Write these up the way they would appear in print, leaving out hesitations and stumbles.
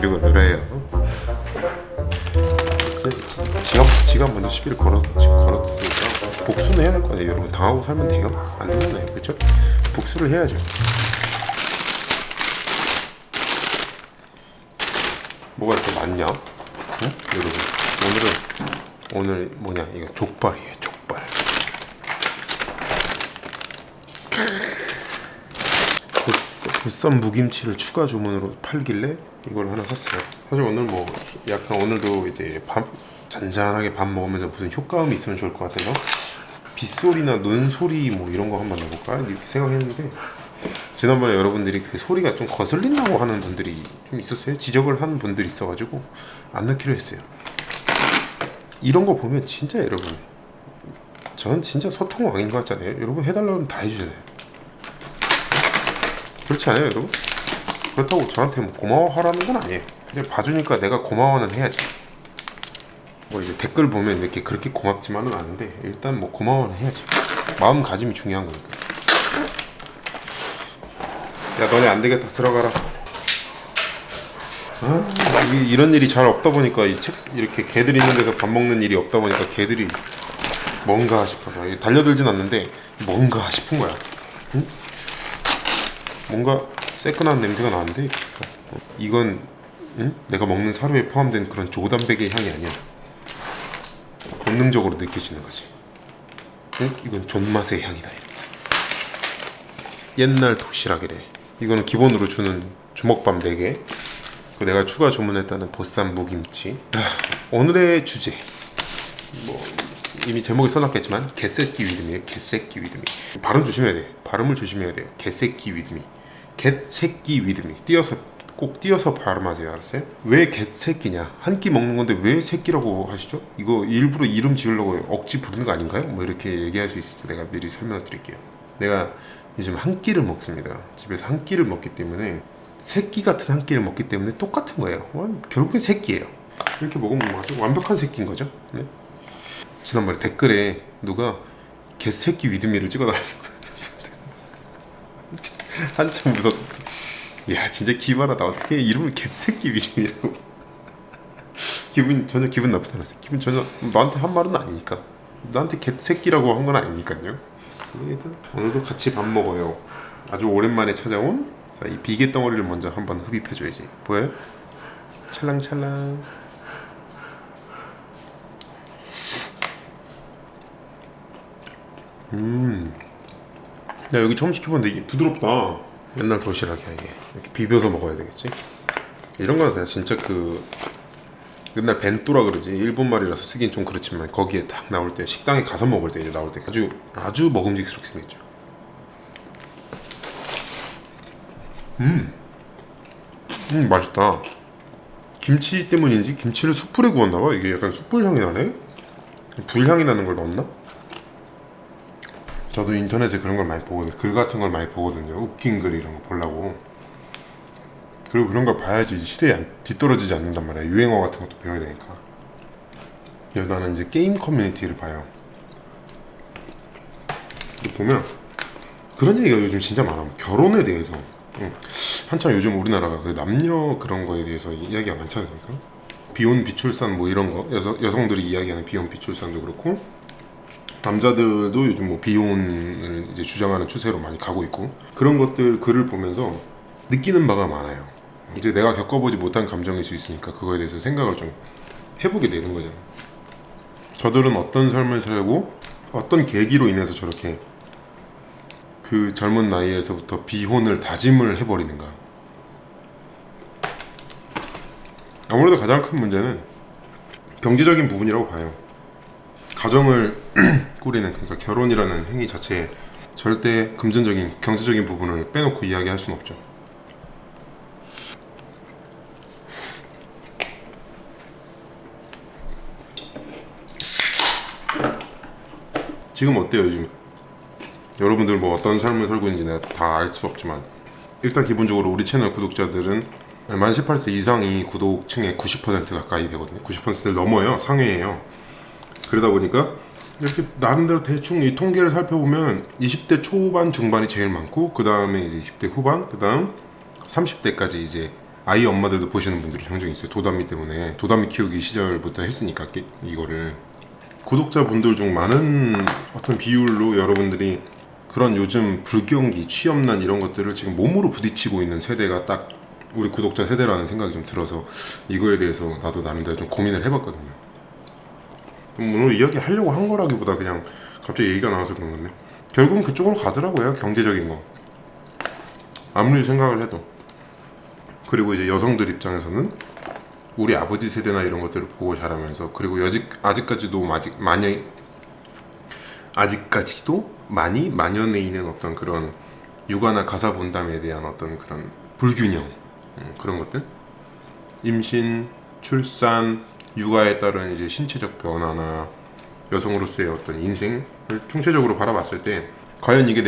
이러고 놀아요. 지갑 먼저 시비를 걸었으니까 복수는 해야 될 거 아니에요. 여러분 당하고 살면 돼요? 안 되잖아요, 그렇죠? 복수를 해야죠. 뭐가 이렇게 많냐? 응? 여러분 오늘 뭐냐? 이거 족발이에요, 족발. 보쌈 무김치를 추가 주문으로 팔길래 이걸 하나 샀어요. 사실 오늘 뭐 약간 오늘도 이제 잔잔하게 밥 먹으면서 무슨 효과음이 있으면 좋을 것 같아서 빗소리나 눈소리 뭐 이런 거 한번 내볼까 이렇게 생각했는데, 지난번에 여러분들이 그 소리가 좀 거슬린다고 하는 분들이 좀 있었어요. 지적을 한 분들이 있어가지고 안 넣기로 했어요. 이런 거 보면 진짜 여러분, 저는 진짜 소통 왕인 것 같잖아요. 여러분 해달라면 다 해주잖아요. 그렇지 않아요, 여러분? 그렇다고 저한테 뭐 고마워하라는 건 아니에요. 그냥 봐주니까 내가 고마워는 해야지. 뭐 이제 댓글 보면 이렇게 그렇게 고맙지만은 않은데 일단 뭐 고마워는 해야지. 마음가짐이 중요한 거니까. 야, 너네 안 되겠다, 들어가라. 이런 일이 잘 없다 보니까 이 책 이렇게 개들 있는 데서 밥 먹는 일이 없다 보니까 개들이 뭔가 싶어서 달려들진 않는데 뭔가 싶은 거야. 응? 뭔가 새끈한 냄새가 나는데, 그래서 이건 내가 먹는 사료에 포함된 그런 조단백의 향이 아니야. 본능적으로 느껴지는 거지. 이건 존맛의 향이다 이러면서. 옛날 도시락이래. 이거는 기본으로 주는 주먹밥 4개. 그 내가 추가 주문했다는 보쌈 무김치. 오늘의 주제 뭐 이미 제목에 써놨겠지만 개새끼 위드미에요. 개새끼 위드미. 발음 조심해야 돼. 발음을 조심해야 돼요. 개새끼 위드미. 개새끼 위드미. 꼭 띄어서 발음하세요. 알았어요? 왜 개새끼냐? 한 끼 먹는 건데 왜 새끼라고 하시죠? 이거 일부러 이름 지으려고 억지 부르는 거 아닌가요? 뭐 이렇게 얘기할 수 있으니까 내가 미리 설명을 드릴게요. 내가 요즘 한 끼를 먹습니다. 집에서 한 끼를 먹기 때문에 새끼 같은 한 끼를 먹기 때문에 똑같은 거예요. 결국엔 새끼예요. 이렇게 먹으면 아주 완벽한 새끼인 거죠. 네? 지난번에 댓글에 누가 개새끼 위드미를 찍어달라는 거예요. 한참 무섭었어. 야, 진짜 기발하다. 어떻게 이름을 개새끼 위드미라고. 전혀 기분 나쁘지 않았어. 기분 전혀 너한테 한 말은 아니니까. 나한테 개새끼라고 한 건 아니니까요. 일단 오늘도 같이 밥 먹어요. 아주 오랜만에 찾아온 이 비계 덩어리를 먼저 한번 흡입해줘야지. 보여요? 찰랑찰랑. 야, 여기 처음 시켜봤는데 이게 부드럽다. 옛날 도시락이야 이게. 이렇게 비벼서 먹어야 되겠지. 이런 거는 그냥 진짜 그 옛날 벤또라 그러지. 일본 말이라서 쓰긴 좀 그렇지만 거기에 딱 나올 때, 식당에 가서 먹을 때 이제 나올 때 아주 먹음직스럽게 생겼죠. 맛있다. 김치 때문인지 김치를 숯불에 구웠나봐. 이게 약간 숯불 향이 나네. 불향이 나는 걸 넣었나? 저도 인터넷에 그런 걸 많이 보거든요. 글 같은 걸 많이 보거든요. 웃긴 글 이런 거 보려고. 그리고 그런 걸 봐야지 시대에 뒤떨어지지 않는단 말이야. 유행어 같은 것도 배워야 되니까. 그래서 나는 이제 게임 커뮤니티를 봐요. 보면 그런 얘기가 요즘 진짜 많아. 결혼에 대해서. 한참 요즘 우리나라가 그 남녀 그런 거에 대해서 이야기가 많지 않습니까? 비혼 비출산 뭐 이런 거, 여성들이 이야기하는 비혼 비출산도 그렇고, 남자들도 요즘 뭐 비혼을 이제 주장하는 추세로 많이 가고 있고, 그런 것들 글을 보면서 느끼는 바가 많아요. 이제 내가 겪어보지 못한 감정일 수 있으니까 그거에 대해서 생각을 좀 해보게 되는 거죠. 저들은 어떤 삶을 살고 어떤 계기로 인해서 저렇게 그 젊은 나이에서부터 비혼을 다짐을 해버리는가. 아무래도 가장 큰 문제는 경제적인 부분이라고 봐요. 가정을 꾸리는, 그러니까 결혼이라는 행위 자체에 절대 금전적인, 경제적인 부분을 빼놓고 이야기할 수는 없죠. 지금 어때요, 요즘? 여러분들 뭐 어떤 삶을 살고 있는지 내가 다 알 수 없지만, 일단 기본적으로 우리 채널 구독자들은 만 18세 이상이 구독층의 90% 가까이 되거든요. 90%를 넘어요. 상회예요. 그러다 보니까 이렇게 나름대로 대충 이 통계를 살펴보면 20대 초반 중반이 제일 많고, 그 다음에 이제 20대 후반, 그 다음 30대까지 이제 아이 엄마들도 보시는 분들이 종종 있어요. 도담이 때문에, 도담이 키우기 시절부터 했으니까 이거를. 구독자분들 중 많은 어떤 비율로 여러분들이 그런 요즘 불경기, 취업난 이런 것들을 지금 몸으로 부딪히고 있는 세대가 딱 우리 구독자 세대라는 생각이 좀 들어서 이거에 대해서 나도 나름대로 좀 고민을 해봤거든요. 오늘 이야기 하려고 한 거라기보다 그냥 갑자기 얘기가 나와서 그런 건데, 결국은 그쪽으로 가더라고요. 경제적인 거 아무리 생각을 해도. 그리고 이제 여성들 입장에서는 우리 아버지 세대나 이런 것들을 보고 자라면서, 그리고 아직까지도 많이 만연해 있는 어떤 그런 육아나 가사 분담에 대한 어떤 그런 불균형, 그런 것들, 임신, 출산, 육아에 따른 이제 신체적 변화나 여성으로서의 어떤 인생을 총체적으로 바라봤을 때 과연 이게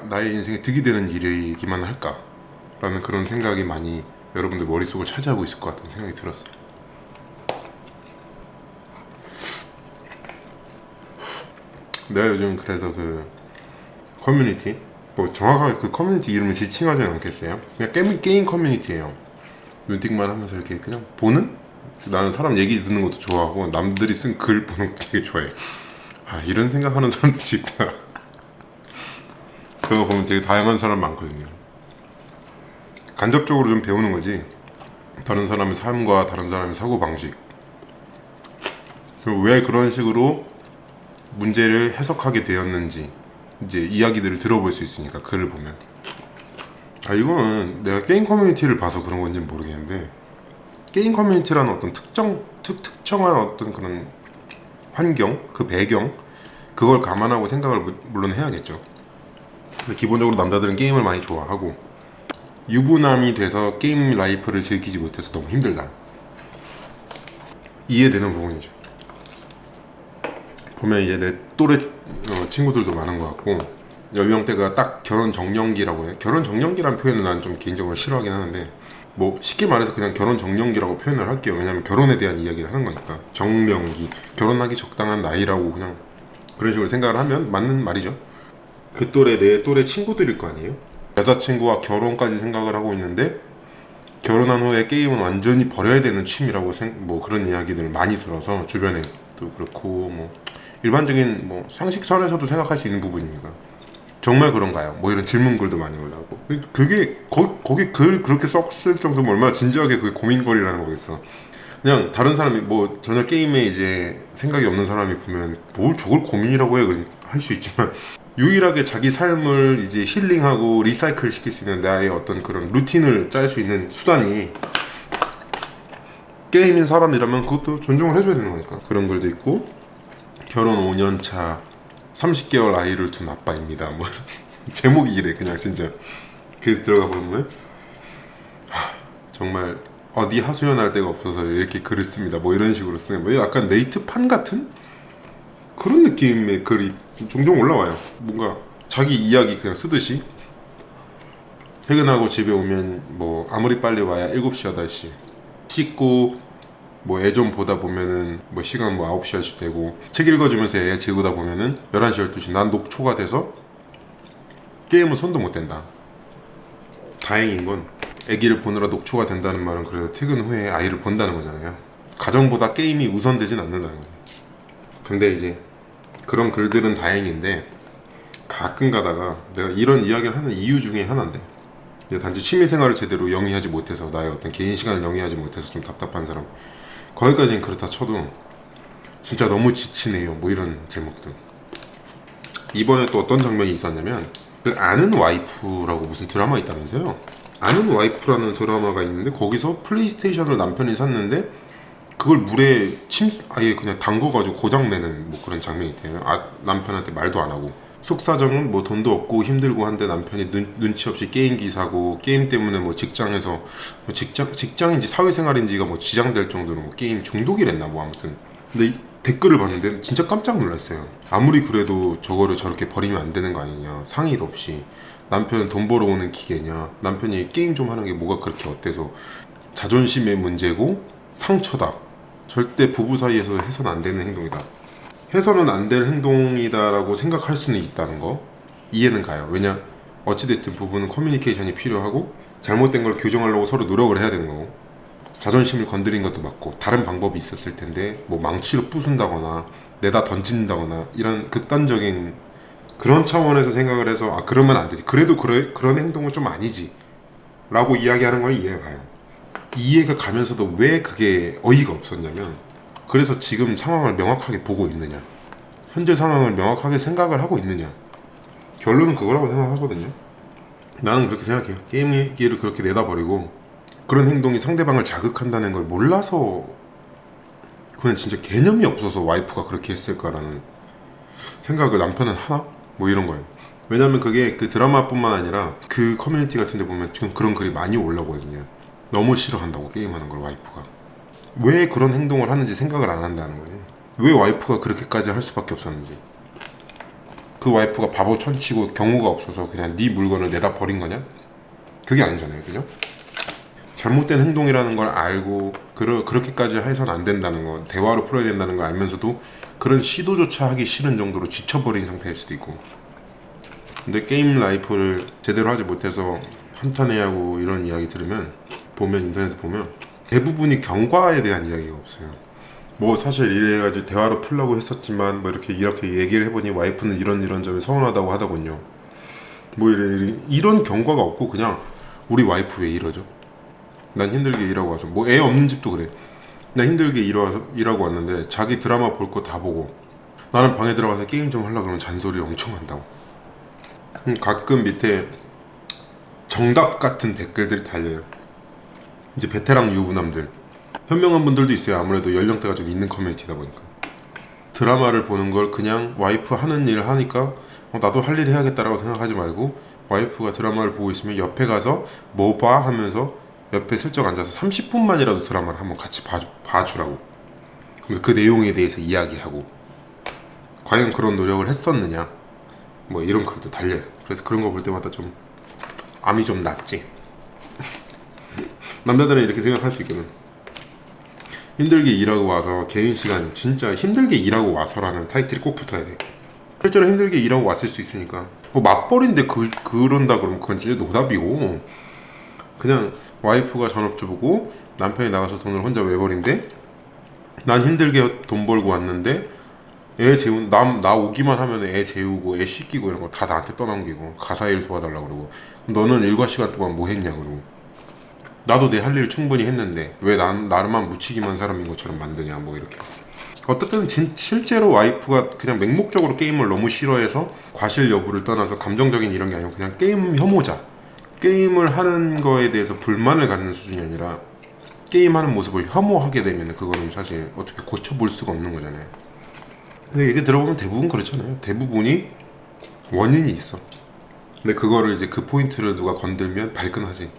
나의 인생에 득이 되는 일이기만 할까라는 그런 생각이 많이 여러분들 머릿속을 차지하고 있을 것 같다는 생각이 들었어요. 내가 요즘 그래서 그 커뮤니티, 뭐 정확하게 그 커뮤니티 이름을 지칭하지는 않겠어요. 그냥 게임 커뮤니티예요. 눈팅만 하면서 이렇게 그냥 보는? 나는 사람 얘기 듣는 것도 좋아하고 남들이 쓴 글 보는 것도 되게 좋아해. 아, 이런 생각하는 사람들이 있구나. 그거 보면 되게 다양한 사람 많거든요. 간접적으로 좀 배우는 거지, 다른 사람의 삶과 다른 사람의 사고방식, 왜 그런 식으로 문제를 해석하게 되었는지 이제 이야기들을 들어볼 수 있으니까, 글을 보면. 아, 이거는 내가 게임 커뮤니티를 봐서 그런 건지 모르겠는데, 게임 커뮤니티라는 어떤 특정한 어떤 그런 환경, 그 배경, 그걸 감안하고 생각을 물론 해야겠죠. 기본적으로 남자들은 게임을 많이 좋아하고 유부남이 돼서 게임 라이프를 즐기지 못해서 너무 힘들다. 이해되는 부분이죠. 보면 이제 내 또래 친구들도 많은 것 같고, 연령대가 딱 결혼 정년기라고 해요. 결혼 정년기라는 표현을 난 좀 개인적으로 싫어하긴 하는데, 뭐 쉽게 말해서 그냥 결혼 정년기라고 표현을 할게요. 왜냐면 결혼에 대한 이야기를 하는 거니까. 정명기, 결혼하기 적당한 나이라고 그냥 그런 식으로 생각을 하면 맞는 말이죠. 그 또래, 내 또래 친구들일 거 아니에요. 여자친구와 결혼까지 생각을 하고 있는데, 결혼한 후에 게임은 완전히 버려야 되는 취미라고 뭐 그런 이야기들을 많이 들어서, 주변에도 그렇고 뭐 일반적인 뭐 상식선에서도 생각할 수 있는 부분이니까 정말 그런가요? 뭐 이런 질문글도 많이 올라오고, 그게 거기 글 그렇게 썼을 정도면 얼마나 진지하게 그게 고민거리라는 거겠어. 그냥 다른 사람이 뭐 전혀 게임에 이제 생각이 없는 사람이 보면 뭘 저걸 고민이라고 해 할 수 있지만, 유일하게 자기 삶을 이제 힐링하고 리사이클 시킬 수 있는 나의 어떤 그런 루틴을 짤 수 있는 수단이 게임인 사람이라면 그것도 존중을 해줘야 되는 거니까. 그런 글도 있고, 결혼 5년 차 30개월 아이를 둔 아빠입니다. 뭐 제목이 이래 그냥 진짜. 그래서 들어가 보면 정말 어디 하소연할 데가 없어서 이렇게 글을 씁니다. 뭐 이런 식으로 쓰는, 뭐 약간 네이트판 같은 그런 느낌의 글이 종종 올라와요. 뭔가 자기 이야기 그냥 쓰듯이. 퇴근하고 집에 오면 뭐 아무리 빨리 와야 7시 8시 씻고 뭐 애 좀 보다 보면은 뭐 시간 뭐 9시 10시 되고, 책 읽어주면서 애 재우다 보면은 11시 12시, 난 녹초가 돼서 게임은 손도 못 댄다. 다행인 건 애기를 보느라 녹초가 된다는 말은 그래도 퇴근 후에 아이를 본다는 거잖아요. 가정보다 게임이 우선되진 않는다는 거죠. 근데 이제 그런 글들은 다행인데, 가끔 가다가 내가 이런 이야기를 하는 이유 중에 하나인데, 단지 취미생활을 제대로 영위하지 못해서, 나의 어떤 개인 시간을 영위하지 못해서 좀 답답한 사람, 거기까지는 그렇다 쳐도 진짜 너무 지치네요, 뭐 이런 제목들. 이번에 또 어떤 장면이 있었냐면, 그 아는 와이프라고 무슨 드라마 있다면서요? 아는 와이프라는 드라마가 있는데 거기서 플레이스테이션을 남편이 샀는데 그걸 물에 아예 그냥 담궈가지고 고장내는 뭐 그런 장면이 있대요. 남편한테 말도 안 하고. 속사정은 뭐 돈도 없고 힘들고 한데 남편이 눈치 없이 게임기 사고 게임 때문에 뭐 직장에서 뭐 직장인지 사회생활인지가 뭐 지장될 정도로 뭐 게임 중독이랬나 뭐 아무튼. 근데 댓글을 봤는데 진짜 깜짝 놀랐어요. 아무리 그래도 저거를 저렇게 버리면 안 되는 거 아니냐. 상의도 없이. 남편은 돈 벌어오는 기계냐. 남편이 게임 좀 하는 게 뭐가 그렇게 어때서. 자존심의 문제고 상처다. 절대 부부 사이에서 해서는 안 되는 행동이다. 해서는 안 될 행동이다라고 생각할 수는 있다는 거 이해는 가요. 왜냐 어찌됐든 부부는 커뮤니케이션이 필요하고 잘못된 걸 교정하려고 서로 노력을 해야 되는 거고 자존심을 건드린 것도 맞고 다른 방법이 있었을 텐데 뭐 망치로 부순다거나 내다 던진다거나 이런 극단적인 그런 차원에서 생각을 해서 그러면 안 되지. 그래도 그런 행동은 좀 아니지 라고 이야기하는 건 이해가 가요. 이해가 가면서도 왜 그게 어이가 없었냐면 그래서 지금 상황을 명확하게 보고 있느냐 현재 상황을 명확하게 생각을 하고 있느냐 결론은 그거라고 생각하거든요. 나는 그렇게 생각해요. 게임 얘기를 그렇게 내다버리고 그런 행동이 상대방을 자극한다는 걸 몰라서 그냥 진짜 개념이 없어서 와이프가 그렇게 했을까라는 생각을 남편은 하나? 뭐 이런 거예요. 왜냐면 그게 그 드라마뿐만 아니라 그 커뮤니티 같은 데 보면 지금 그런 글이 많이 올라오거든요. 너무 싫어한다고 게임하는 걸 와이프가. 왜 그런 행동을 하는지 생각을 안 한다는 거예요. 왜 와이프가 그렇게까지 할 수밖에 없었는지. 그 와이프가 바보 천치고 경우가 없어서 그냥 네 물건을 내다 버린 거냐? 그게 아니잖아요. 그죠? 잘못된 행동이라는 걸 알고 그렇게까지 해서는 안 된다는 거 대화로 풀어야 된다는 걸 알면서도 그런 시도조차 하기 싫은 정도로 지쳐버린 상태일 수도 있고 근데 게임 라이프를 제대로 하지 못해서 한탄해하고 이런 이야기 들으면 보면 인터넷에 보면 대부분이 경과에 대한 이야기가 없어요. 뭐 사실 이래가지고 대화로 풀려고 했었지만 뭐 이렇게 얘기를 해보니 와이프는 이런 점이 서운하다고 하더군요. 뭐 이런 경과가 없고 그냥 우리 와이프 왜 이러죠? 난 힘들게 일하고 와서 뭐 애 없는 집도 그래. 나 힘들게 일하고 왔는데 자기 드라마 볼 거 다 보고 나는 방에 들어가서 게임 좀 하려고 그러면 잔소리 엄청 한다고. 가끔 밑에 정답 같은 댓글들이 달려요. 이제 베테랑 유부남들 현명한 분들도 있어요. 아무래도 연령대가 좀 있는 커뮤니티다 보니까 드라마를 보는 걸 그냥 와이프 하는 일을 하니까 나도 할 일 해야겠다라고 생각하지 말고 와이프가 드라마를 보고 있으면 옆에 가서 뭐 봐 하면서 옆에 슬쩍 앉아서 30분만이라도 드라마를 한번 같이 봐주라고. 그래서 그 내용에 대해서 이야기하고 과연 그런 노력을 했었느냐 뭐 이런 글도 달려요. 그래서 그런 거 볼 때마다 좀 암이 좀 났지. 남자들은 이렇게 생각할 수 있거든. 힘들게 일하고 와서 개인 시간 진짜 힘들게 일하고 와서라는 타이틀이 꼭 붙어야 돼. 실제로 힘들게 일하고 왔을 수 있으니까 뭐 맞벌인데 그런다 그러면 그건 진짜 노답이고 그냥 와이프가 전업주부고 남편이 나가서 돈을 혼자 외버린데 난 힘들게 돈 벌고 왔는데 나 오기만 하면 애 재우고 애 씻기고 이런 거 다 나한테 떠넘기고 가사일 도와달라고 그러고 너는 일과 시간 동안 뭐 했냐 그러고 나도 내 할 일 충분히 했는데 왜 나를만 묻히기만 사람인 것처럼 만드냐 뭐 이렇게. 어떻든 실제로 와이프가 그냥 맹목적으로 게임을 너무 싫어해서 과실 여부를 떠나서 감정적인 이런 게 아니고 그냥 게임 혐오자. 게임을 하는 거에 대해서 불만을 갖는 수준이 아니라 게임하는 모습을 혐오하게 되면 그거는 사실 어떻게 고쳐볼 수가 없는 거잖아요. 근데 얘기 들어보면 대부분 그렇잖아요. 대부분이 원인이 있어. 근데 그거를 이제 그 포인트를 누가 건들면 발끈하지.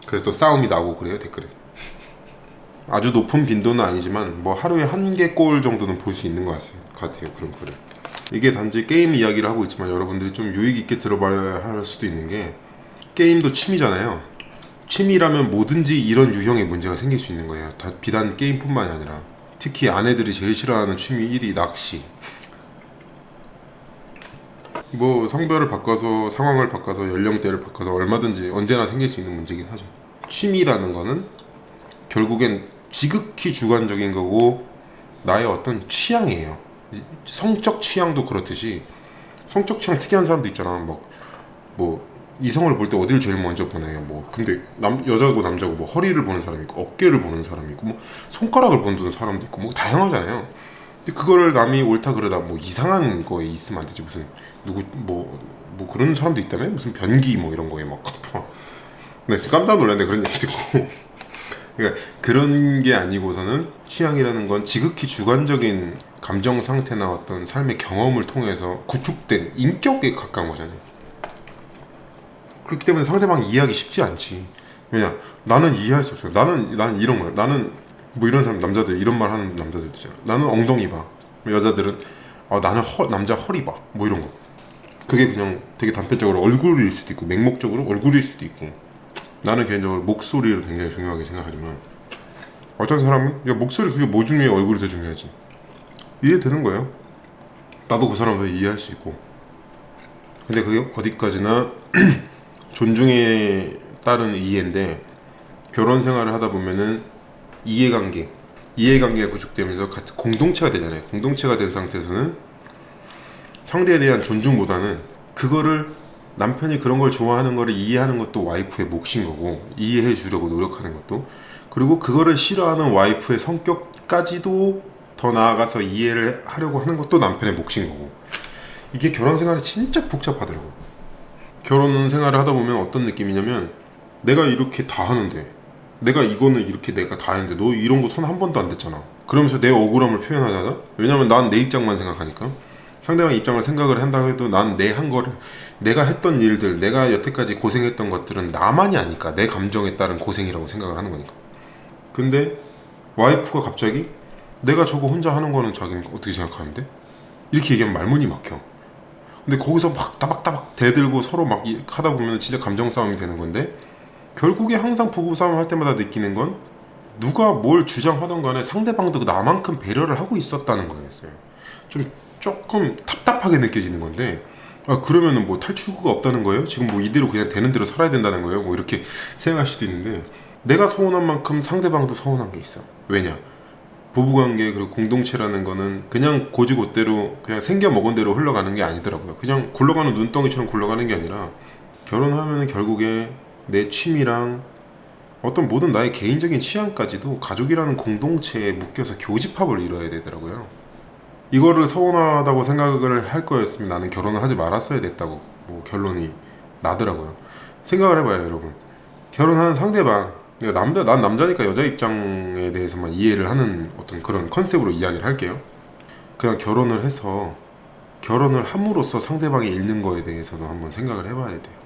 그래서 또 싸움이 나고 그래요 댓글에. 아주 높은 빈도는 아니지만 뭐 하루에 1개 꼴 정도는 볼 수 있는 것 같아요 그런 글을. 이게 단지 게임 이야기를 하고 있지만 여러분들이 좀 유익 있게 들어봐야 할 수도 있는 게 게임도 취미잖아요. 취미라면 뭐든지 이런 유형의 문제가 생길 수 있는 거예요. 비단 게임뿐만이 아니라 특히 아내들이 제일 싫어하는 취미 1위 낚시. 뭐 성별을 바꿔서 상황을 바꿔서 연령대를 바꿔서 얼마든지 언제나 생길 수 있는 문제긴 하죠. 취미라는 거는 결국엔 지극히 주관적인 거고 나의 어떤 취향이에요. 성적 취향도 그렇듯이 성적 취향 특이한 사람도 있잖아. 뭐 이성을 볼 때 어디를 제일 먼저 보나요? 뭐 근데 여자고 남자고 뭐 허리를 보는 사람이 있고 어깨를 보는 사람이 있고 뭐 손가락을 보는 사람도 있고 뭐 다양하잖아요. 근데 그거를 남이 옳다 그러다 뭐 이상한 거에 있으면 안 되지. 무슨 누구 뭐 그런 사람도 있다며? 무슨 변기 뭐 이런 거에 막 네, 깜짝 놀랐네 그런 얘기 듣고. 그러니까 그런 게 아니고서는 취향이라는 건 지극히 주관적인 감정 상태나 어떤 삶의 경험을 통해서 구축된 인격에 가까운 거잖아요. 그렇기 때문에 상대방이 이해하기 쉽지 않지. 왜냐, 나는 이해할 수 없어요. 나는 이런 거야. 나는 뭐 이런 사람, 남자들 이런 말 하는 남자들 있잖아. 나는 엉덩이 봐. 여자들은 나는 남자 허리 봐. 뭐 이런 거. 그게 그냥 되게 단편적으로 얼굴일 수도 있고 맹목적으로 얼굴일 수도 있고. 나는 개인적으로 목소리를 굉장히 중요하게 생각하지만 어떤 사람은 야 목소리 그게 뭐 중요해, 얼굴이 더 중요하지. 이해되는 거예요. 나도 그 사람을 이해할 수 있고. 근데 그게 어디까지나 존중에 따른 이해인데, 결혼 생활을 하다 보면은 이해관계가 구축되면서 같은 공동체가 되잖아요. 공동체가 된 상태에서는 상대에 대한 존중보다는 그거를, 남편이 그런 걸 좋아하는 거를 이해하는 것도 와이프의 몫인 거고, 이해해 주려고 노력하는 것도, 그리고 그거를 싫어하는 와이프의 성격까지도 더 나아가서 이해를 하려고 하는 것도 남편의 몫인 거고. 이게 결혼 생활이 진짜 복잡하더라고. 결혼 생활을 하다 보면 어떤 느낌이냐면, 내가 이렇게 다 하는데, 내가 이거는 이렇게 내가 다 했는데 너 이런 거 손 한 번도 안 댔잖아. 그러면서 내 억울함을 표현하잖아. 왜냐면 난 내 입장만 생각하니까. 상대방 입장을 생각을 한다 해도 난 내 한 거를, 내가 했던 일들, 내가 여태까지 고생했던 것들은 나만이 아니까, 내 감정에 따른 고생이라고 생각을 하는 거니까. 근데 와이프가 갑자기 내가 저거 혼자 하는 거는 자기는 어떻게 생각하는데? 이렇게 얘기하면 말문이 막혀. 근데 거기서 막 따박따박 대들고 서로 막 하다 보면 진짜 감정 싸움이 되는 건데, 결국에 항상 부부싸움 할 때마다 느끼는 건 누가 뭘 주장하던 간에 상대방도 나만큼 배려를 하고 있었다는 거였어요. 조금 답답하게 느껴지는 건데, 그러면은 뭐 탈출구가 없다는 거예요? 지금 뭐 이대로 그냥 되는 대로 살아야 된다는 거예요? 뭐 이렇게 생각할 수도 있는데, 내가 서운한 만큼 상대방도 서운한 게 있어. 왜냐? 부부관계 그리고 공동체라는 거는 그냥 고지고대로 그냥 생겨 먹은 대로 흘러가는 게 아니더라고요. 그냥 굴러가는 눈덩이처럼 굴러가는 게 아니라, 결혼하면 결국에 내 취미랑 어떤 모든 나의 개인적인 취향까지도 가족이라는 공동체에 묶여서 교집합을 이뤄야 되더라고요. 이거를 서운하다고 생각을 할 거였으면 나는 결혼을 하지 말았어야 됐다고 뭐 결론이 나더라고요. 생각을 해봐요, 여러분. 결혼하는 상대방, 그러니까 난 남자니까 여자 입장에 대해서만 이해를 하는 어떤 그런 컨셉으로 이야기를 할게요. 그냥 결혼을 해서, 결혼을 함으로써 상대방이 잃는 거에 대해서도 한번 생각을 해봐야 돼요.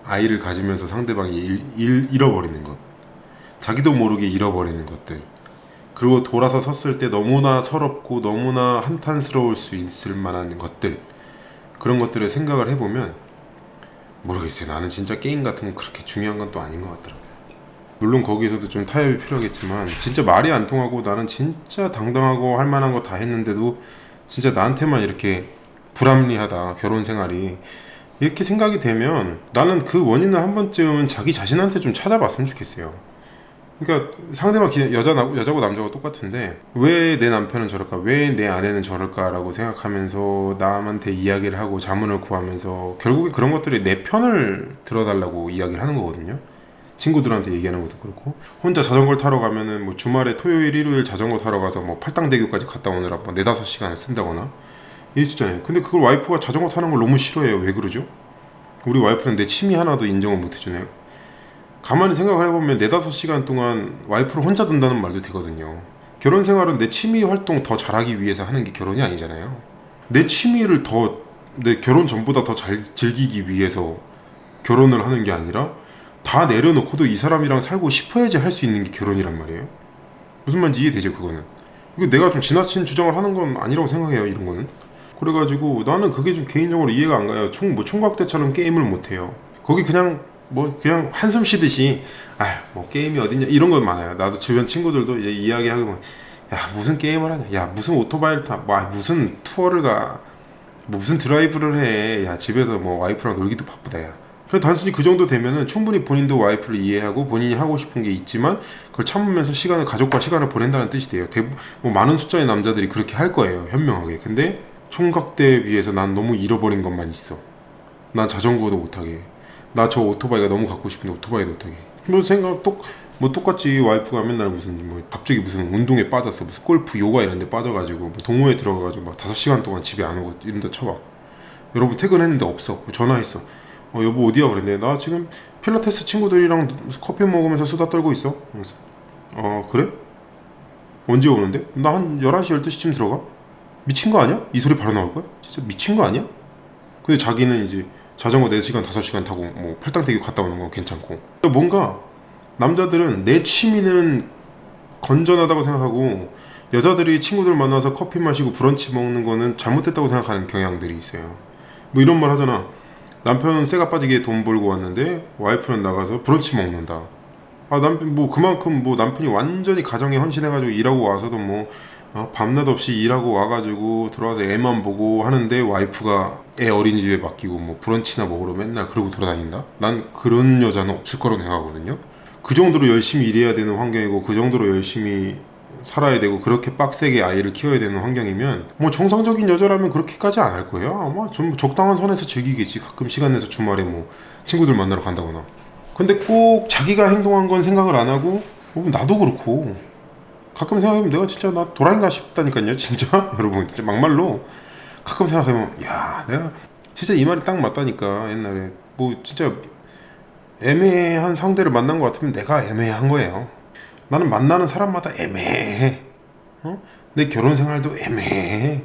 아이를 가지면서 상대방이 잃어버리는 것, 자기도 모르게 잃어버리는 것들, 그리고 돌아서 섰을 때 너무나 서럽고 너무나 한탄스러울 수 있을 만한 것들, 그런 것들을 생각을 해보면 모르겠어요. 나는 진짜 게임 같은 건 그렇게 중요한 건 또 아닌 것 같더라고요. 물론 거기서도 좀 타협이 필요하겠지만, 진짜 말이 안 통하고 나는 진짜 당당하고 할 만한 거 다 했는데도 진짜 나한테만 이렇게 불합리하다, 결혼 생활이, 이렇게 생각이 되면 나는 그 원인을 한 번쯤은 자기 자신한테 좀 찾아봤으면 좋겠어요. 그러니까 상대방 여자고 남자고 똑같은데, 왜 내 남편은 저럴까, 왜 내 아내는 저럴까라고 생각하면서 남한테 이야기를 하고 자문을 구하면서 결국에 그런 것들이 내 편을 들어달라고 이야기를 하는 거거든요. 친구들한테 얘기하는 것도 그렇고, 혼자 자전거를 타러 가면은 뭐 주말에 토요일 일요일 자전거 타러 가서 뭐 팔당대교까지 갔다 오느라 뭐 4-5시간을 쓴다거나 이랬잖아요. 근데 그걸 와이프가 자전거 타는 걸 너무 싫어해요. 왜 그러죠? 우리 와이프는 내 취미 하나도 인정을 못 해주네요. 가만히 생각을 해보면 4-5시간 동안 와이프를 혼자 둔다는 말도 되거든요. 결혼 생활은 내 취미 활동 더 잘하기 위해서 하는 게 결혼이 아니잖아요. 내 취미를 내 결혼 전보다 더 잘 즐기기 위해서 결혼을 하는 게 아니라, 다 내려놓고도 이 사람이랑 살고 싶어야지 할 수 있는 게 결혼이란 말이에요. 무슨 말인지 이해되죠, 그거는? 이거 내가 좀 지나친 주장을 하는 건 아니라고 생각해요, 이런 거는. 그래가지고 나는 그게 좀 개인적으로 이해가 안 가요. 총각 때처럼 게임을 못 해요. 거기 그냥 한숨 쉬듯이, 뭐 게임이 어딨냐 이런 건 많아요. 나도 주변 친구들도 이야기하고, 야 무슨 게임을 하냐, 야 무슨 오토바이를 타, 무슨 투어를 가, 뭐 무슨 드라이브를 해, 야 집에서 뭐 와이프랑 놀기도 바쁘다, 야. 그냥 단순히 그 정도 되면은 충분히 본인도 와이프를 이해하고 본인이 하고 싶은 게 있지만 그걸 참으면서 가족과 시간을 보낸다는 뜻이 돼요. 뭐 많은 숫자의 남자들이 그렇게 할 거예요, 현명하게. 근데 총각 때에 비해서 난 너무 잃어버린 것만 있어. 난 자전거도 못하게, 나 저 오토바이가 너무 갖고 싶은데 오토바이도 못하게. 뭐 생각 뭐 똑같지. 와이프가 맨날 무슨 뭐 갑자기 무슨 운동에 빠졌어, 무슨 골프 요가 이런 데 빠져가지고 뭐 동호회 들어가가지고 막 5시간 동안 집에 안 오고 이런다 쳐봐. 여러분 퇴근했는데 없어. 전화했어. 여보 어디야? 그랬는데 나 지금 필라테스 친구들이랑 커피 먹으면서 수다 떨고 있어. 그래서 그래? 언제 오는데? 나 한 11시 12시쯤 들어가? 미친 거 아니야? 이 소리 바로 나올 거야? 진짜 미친 거 아니야? 근데 자기는 이제 자전거 4시간 5시간 타고 뭐 팔당대교 갔다 오는 건 괜찮고, 뭔가 남자들은 내 취미는 건전하다고 생각하고 여자들이 친구들 만나서 커피 마시고 브런치 먹는 거는 잘못됐다고 생각하는 경향들이 있어요. 뭐 이런 말 하잖아. 남편은 새가 빠지게 돈 벌고 왔는데 와이프는 나가서 브런치 먹는다. 남편 뭐 그만큼 뭐 남편이 완전히 가정에 헌신해가지고 일하고 와서도 뭐 밤낮 없이 일하고 와가지고 들어와서 애만 보고 하는데 와이프가 애 어린이집에 맡기고 뭐 브런치나 먹으러 맨날 그러고 돌아다닌다? 난 그런 여자는 없을 거라고 생각하거든요. 그 정도로 열심히 일해야 되는 환경이고 그 정도로 열심히 살아야 되고 그렇게 빡세게 아이를 키워야 되는 환경이면 뭐 정상적인 여자라면 그렇게까지 안 할 거예요. 아마 좀 적당한 선에서 즐기겠지. 가끔 시간 내서 주말에 뭐 친구들 만나러 간다거나. 근데 꼭 자기가 행동한 건 생각을 안 하고 나도 그렇고 가끔 생각해보면 내가 진짜 나 도라인가 싶다니까요. 진짜 여러분 진짜 막말로 가끔 생각해보면 야 내가 진짜 이 말이 딱 맞다니까. 옛날에 뭐 진짜 애매한 상대를 만난 것 같으면 내가 애매한 거예요. 나는 만나는 사람마다 애매해. 내 결혼 생활도 애매해.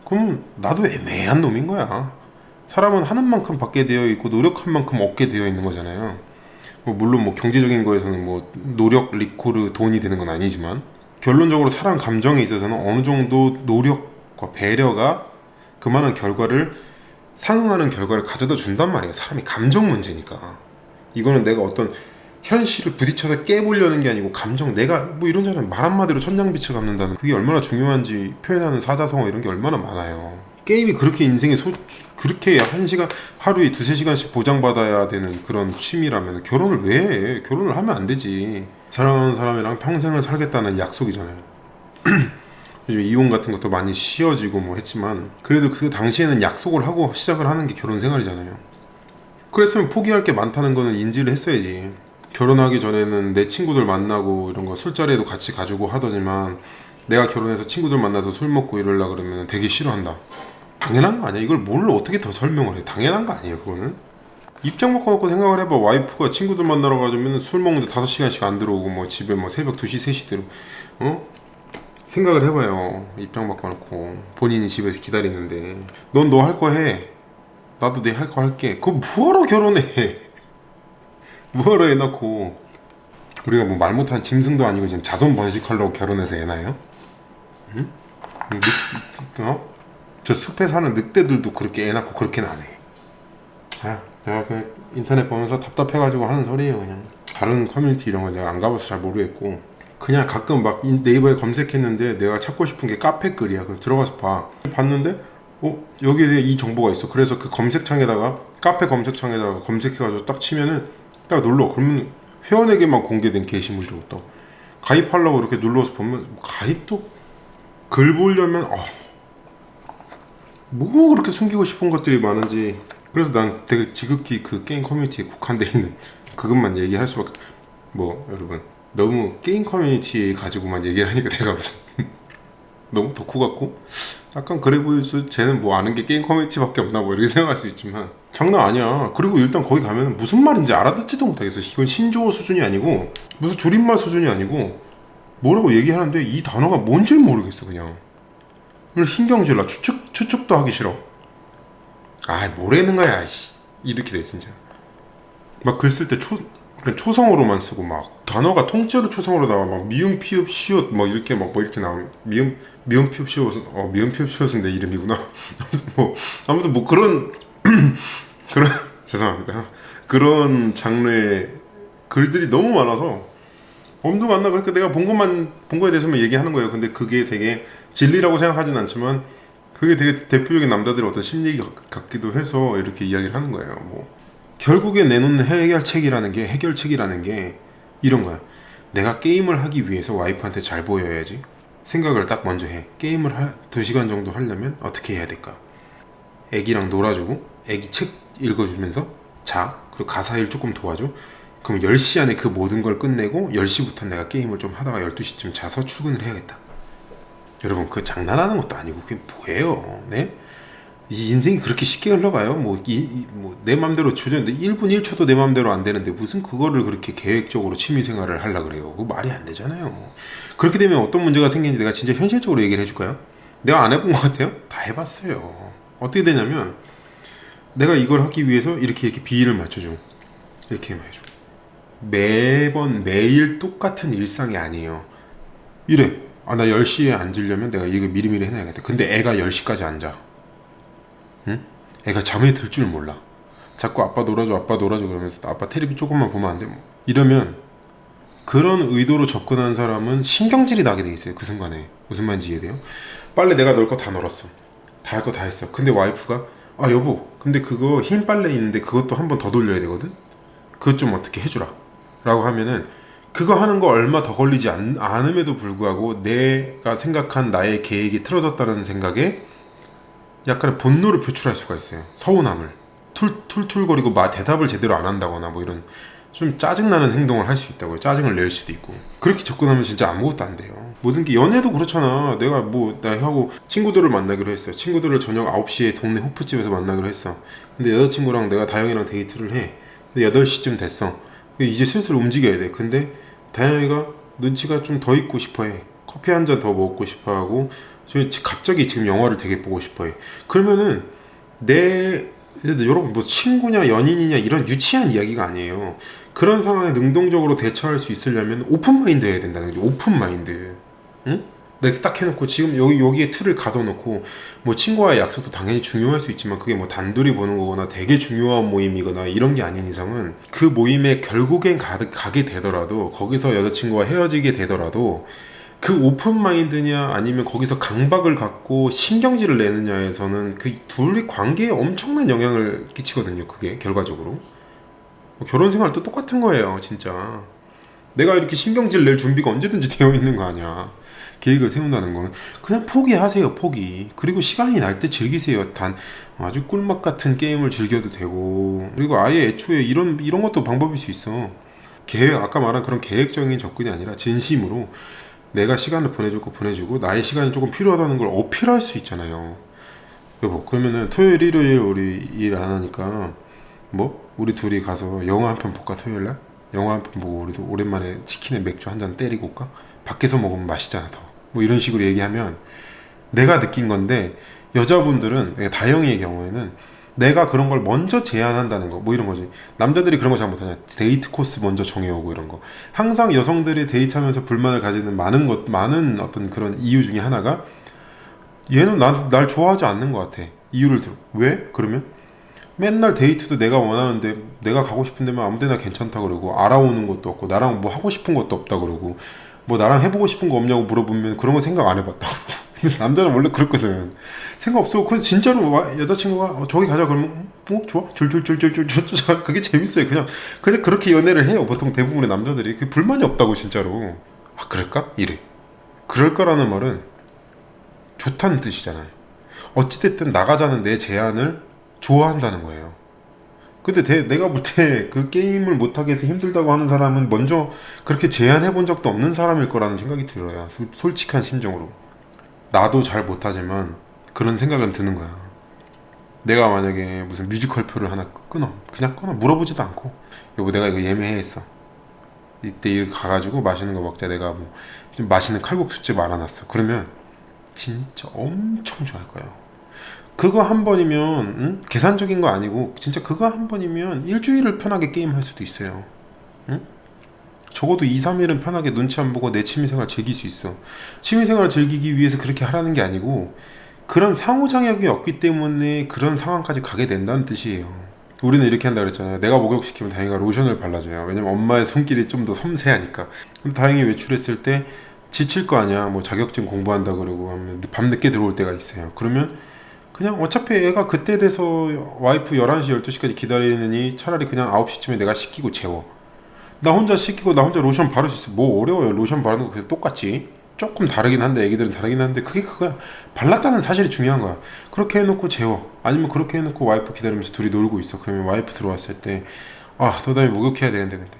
그럼 나도 애매한 놈인 거야. 사람은 하는 만큼 받게 되어 있고 노력한 만큼 얻게 되어 있는 거잖아요. 뭐 물론 뭐 경제적인 거에서는 뭐 노력 리코르 돈이 되는 건 아니지만 결론적으로 사람 감정에 있어서는 어느 정도 노력과 배려가 그만한 결과를 상응하는 결과를 가져다 준단 말이에요. 사람이 감정 문제니까. 이거는 내가 어떤 현실을 부딪혀서 깨보려는 게 아니고 감정, 내가 뭐 이런저런 말 한마디로 천냥빛을 갚는다는 그게 얼마나 중요한지 표현하는 사자성어 이런 게 얼마나 많아요. 게임이 그렇게 인생에 그렇게 1시간 하루에 2-3시간씩 보장받아야 되는 그런 취미라면 결혼을 왜 해? 결혼을 하면 안 되지. 사랑하는 사람이랑 평생을 살겠다는 약속이잖아요. 요즘 이혼 같은 것도 많이 쉬워지고 뭐 했지만 그래도 그 당시에는 약속을 하고 시작을 하는 게 결혼 생활이잖아요. 그랬으면 포기할 게 많다는 거는 인지를 했어야지. 결혼하기 전에는 내 친구들 만나고 이런 거 술자리에도 같이 가지고 하더니만 내가 결혼해서 친구들 만나서 술 먹고 이러려 그러면 되게 싫어한다. 당연한 거 아니야? 이걸 뭘 어떻게 더 설명을 해? 당연한 거 아니에요 그거는? 입장 바꿔놓고 생각을 해봐. 와이프가 친구들 만나러 가면 술 먹는데 5시간씩 안 들어오고 뭐 집에 뭐 새벽 2시 3시 들어 생각을 해봐요. 입장 바꿔놓고 본인이 집에서 기다리는데 넌 너 할 거 해. 나도 내 할 거 할게. 그거 뭐하러 결혼해? 뭐하러 애 낳고. 우리가 뭐 말 못한 짐승도 아니고 지금 자손 번식하려고 결혼해서 애 낳아요? 응? 저 숲에 사는 늑대들도 그렇게 애 낳고 그렇게는 안 해. 내가 그 인터넷 보면서 답답해가지고 하는 소리예요. 그냥 다른 커뮤니티 이런 거 내가 안 가봐서 잘 모르겠고 그냥 가끔 막 네이버에 검색했는데 내가 찾고 싶은 게 카페 글이야. 그럼 들어가서 봤는데 여기에 이 정보가 있어. 그래서 그 검색창에다가 카페 검색창에다가 검색해가지고 딱 치면은 딱 눌러. 그러면 회원에게만 공개된 게시물이라고 또 가입하려고 이렇게 눌러서 보면 가입도 글 보려면 뭐 그렇게 숨기고 싶은 것들이 많은지. 그래서 난 되게 지극히 그 게임 커뮤니티에 국한되어 있는 그것만 얘기할 수밖에. 뭐 여러분 너무 게임 커뮤니티 가지고만 얘기를 하니까 내가 무슨 너무 덕후 같고 약간 그래 보일 수. 쟤는 뭐 아는 게 게임 커뮤니티밖에 없나 뭐 이렇게 생각할 수 있지만 장난 아니야. 그리고 일단 거기 가면 무슨 말인지 알아듣지도 못하겠어. 이건 신조어 수준이 아니고 무슨 줄임말 수준이 아니고 뭐라고 얘기하는데 이 단어가 뭔지를 모르겠어. 그냥 신경질 나. 추측도 하기 싫어. 뭐라는 거야 이렇게 돼 진짜. 막 글 쓸 때 그냥 초성어로만 쓰고 막 단어가 통째로 초성어로 나와. 막 미음 피읍 시옷 뭐 이렇게 막 뭐 이렇게 나오면 미음 피읍 시옷은 미음 피읍 시옷은 내 이름이구나. 뭐 아무튼 뭐 그런 죄송합니다. 그런 장르의 글들이 너무 많아서 엄두가 안 나. 그러니까 내가 본 거에 대해서만 얘기하는 거예요. 근데 그게 되게 진리라고 생각하진 않지만 그게 되게 대표적인 남자들의 어떤 심리 같기도 해서 이렇게 이야기를 하는 거예요. 뭐 결국에 내놓는 해결책이라는 게 이런 거야. 내가 게임을 하기 위해서 와이프한테 잘 보여야지. 생각을 딱 먼저 해. 게임을 2시간 정도 하려면 어떻게 해야 될까? 애기랑 놀아주고 애기 책 읽어주면서 자. 그리고 가사 일 조금 도와줘. 그럼 10시 안에 그 모든 걸 끝내고 10시부터 내가 게임을 좀 하다가 12시쯤 자서 출근을 해야겠다. 여러분, 그 장난하는 것도 아니고 그게 뭐예요? 네? 이 인생이 그렇게 쉽게 흘러가요? 내 맘대로 조졌는데 1분 1초도 내 맘대로 안 되는데 무슨 그거를 그렇게 계획적으로 취미생활을 하려고 그래요? 그거 말이 안 되잖아요. 그렇게 되면 어떤 문제가 생기는지 내가 진짜 현실적으로 얘기를 해줄까요? 내가 안 해본 것 같아요? 다 해봤어요. 어떻게 되냐면 내가 이걸 하기 위해서 이렇게 비율을 맞춰줘. 이렇게 해줘. 매번 매일 똑같은 일상이 아니에요. 이래. 나 10시에 앉으려면 내가 이거 미리미리 해놔야겠다. 근데 애가 10시까지 앉아. 응? 애가 잠에 들 줄 몰라. 자꾸 아빠 놀아줘 그러면서 아빠 텔레비 조금만 보면 안 돼? 이러면 그런 의도로 접근한 사람은 신경질이 나게 돼 있어요. 그 순간에. 무슨 말인지 이해돼요? 빨래 내가 넣을 거 다 널었어. 다 할 거 다 했어. 근데 와이프가 여보, 근데 그거 흰 빨래 있는데 그것도 한 번 더 돌려야 되거든? 그것 좀 어떻게 해주라 라고 하면은 그거 하는 거 얼마 더 걸리지 않음에도 불구하고 내가 생각한 나의 계획이 틀어졌다는 생각에 약간의 분노를 표출할 수가 있어요. 서운함을 툴툴거리고 대답을 제대로 안 한다거나 뭐 이런 좀 짜증나는 행동을 할 수 있다고요. 짜증을 낼 수도 있고. 그렇게 접근하면 진짜 아무것도 안 돼요. 모든 게 연애도 그렇잖아. 내가 나하고 친구들을 만나기로 했어요. 친구들을 저녁 9시에 동네 호프집에서 만나기로 했어. 근데 여자친구랑 내가 다영이랑 데이트를 해. 근데 8시쯤 됐어. 이제 슬슬 움직여야 돼. 근데 다영이가 눈치가 좀 더 있고 싶어해. 커피 한 잔 더 먹고 싶어하고 갑자기 지금 영화를 되게 보고 싶어해. 그러면은 여러분 뭐 친구냐 연인이냐 이런 유치한 이야기가 아니에요. 그런 상황에 능동적으로 대처할 수 있으려면 오픈마인드 해야 된다는 거죠. 오픈마인드. 응? 이렇게 딱 해놓고 지금 여기에 틀을 가둬놓고 뭐 친구와의 약속도 당연히 중요할 수 있지만 그게 뭐 단둘이 보는 거거나 되게 중요한 모임이거나 이런 게 아닌 이상은 그 모임에 결국엔 가게 되더라도 거기서 여자친구와 헤어지게 되더라도 그 오픈마인드냐 아니면 거기서 강박을 갖고 신경질을 내느냐에서는 그 둘의 관계에 엄청난 영향을 끼치거든요. 그게 결과적으로 결혼 생활도 똑같은 거예요. 진짜 내가 이렇게 신경질 낼 준비가 언제든지 되어 있는 거 아니야. 계획을 세운다는 건 그냥 포기하세요. 포기. 그리고 시간이 날 때 즐기세요. 단 아주 꿀맛 같은 게임을 즐겨도 되고 그리고 아예 애초에 이런 것도 방법일 수 있어. 아까 말한 그런 계획적인 접근이 아니라 진심으로 내가 시간을 보내주고 나의 시간이 조금 필요하다는 걸 어필할 수 있잖아요. 여보, 그러면은 토요일 일요일 우리 일 안 하니까 우리 둘이 가서 영화 한 편 볼까? 토요일날 영화 한 편 보고 우리도 오랜만에 치킨에 맥주 한 잔 때리고 올까? 밖에서 먹으면 맛있잖아 더. 이런 식으로 얘기하면 내가 느낀 건데 여자분들은 다영이의 경우에는 내가 그런 걸 먼저 제안한다는 거 이런 거지. 남자들이 그런 거 잘 못하냐. 데이트 코스 먼저 정해오고 이런 거. 항상 여성들이 데이트하면서 불만을 가지는 많은 어떤 그런 이유 중에 하나가 얘는 날 좋아하지 않는 것 같아. 이유를 들어. 왜? 그러면 맨날 데이트도 내가 원하는데 내가 가고 싶은 데만 아무 데나 괜찮다 그러고 알아오는 것도 없고 나랑 뭐 하고 싶은 것도 없다 그러고 나랑 해보고 싶은 거 없냐고 물어보면 그런 거 생각 안 해봤다고. 근데 남자는 원래 그렇거든. 생각 없어. 근데 진짜로 여자친구가 저기 가자 그러면 좋아. 줄줄줄줄줄 그게 재밌어요. 그냥 그렇게 연애를 해요. 보통 대부분의 남자들이. 그게 불만이 없다고 진짜로. 그럴까? 이래. 그럴까라는 말은 좋다는 뜻이잖아요. 어찌됐든 나가자는 내 제안을 좋아한다는 거예요. 근데 내가 볼 때 그 게임을 못하게 해서 힘들다고 하는 사람은 먼저 그렇게 제안해본 적도 없는 사람일 거라는 생각이 들어요. 솔직한 심정으로. 나도 잘 못하지만 그런 생각은 드는 거야. 내가 만약에 무슨 뮤지컬 표를 하나 그냥 끊어. 물어보지도 않고 여보 내가 이거 예매했어. 이때 일 가가지고 맛있는 거 먹자. 내가 좀 맛있는 칼국수집 알아놨어. 그러면 진짜 엄청 좋아할 거예요. 그거 한 번이면 계산적인 거 아니고 진짜 그거 한 번이면 일주일을 편하게 게임할 수도 있어요. 적어도 2, 3일은 편하게 눈치 안 보고 내 취미생활 즐길 수 있어. 취미생활 즐기기 위해서 그렇게 하라는 게 아니고 그런 상호작용이 없기 때문에 그런 상황까지 가게 된다는 뜻이에요. 우리는 이렇게 한다 그랬잖아요. 내가 목욕시키면 다행이가 로션을 발라줘요. 왜냐면 엄마의 손길이 좀 더 섬세하니까. 그럼 다행히 외출했을 때 지칠 거 아니야. 자격증 공부한다 그러고 하면 밤늦게 들어올 때가 있어요. 그러면 그냥 어차피 애가 그때 돼서 와이프 11시 12시까지 기다리느니 차라리 그냥 9시쯤에 내가 씻기고 재워. 나 혼자 씻기고 나 혼자 로션 바를 수 있어. 어려워요. 로션 바르는 거 그냥 똑같지. 조금 다르긴 한데, 애기들은 다르긴 한데, 그게 그거야. 발랐다는 사실이 중요한 거야. 그렇게 해놓고 재워. 아니면 그렇게 해놓고 와이프 기다리면서 둘이 놀고 있어. 그러면 와이프 들어왔을 때, 아, 너 다음에 목욕해야 되는데, 근데.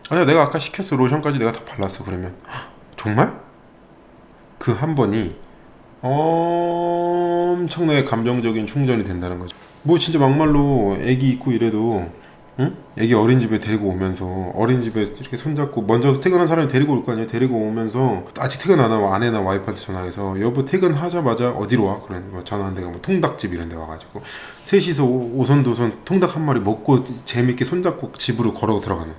아니야, 내가 아까 시켰어. 로션까지 내가 다 발랐어. 그러면. 헉, 정말? 그 한 번이 엄청나게 감정적인 충전이 된다는 거죠. 뭐 진짜 막말로 애기 있고 이래도, 응? 애기 어린이집에 데리고 오면서 어린이집에 이렇게 손잡고, 먼저 퇴근한 사람이 데리고 올 거 아니야. 데리고 오면서 아직 퇴근 안 하고 아내나 와이프한테 전화해서 여보 퇴근하자마자 어디로 와? 그러는 거. 전화한 데가 뭐 통닭집 이런 데 와가지고 셋이서 오손도손 통닭 한 마리 먹고 재밌게 손잡고 집으로 걸어 들어가는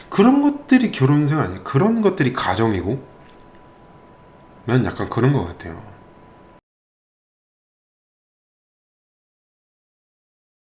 그런 것들이 결혼생 아니야. 그런 것들이 가정이고, 난 약간 그런 것 같아요.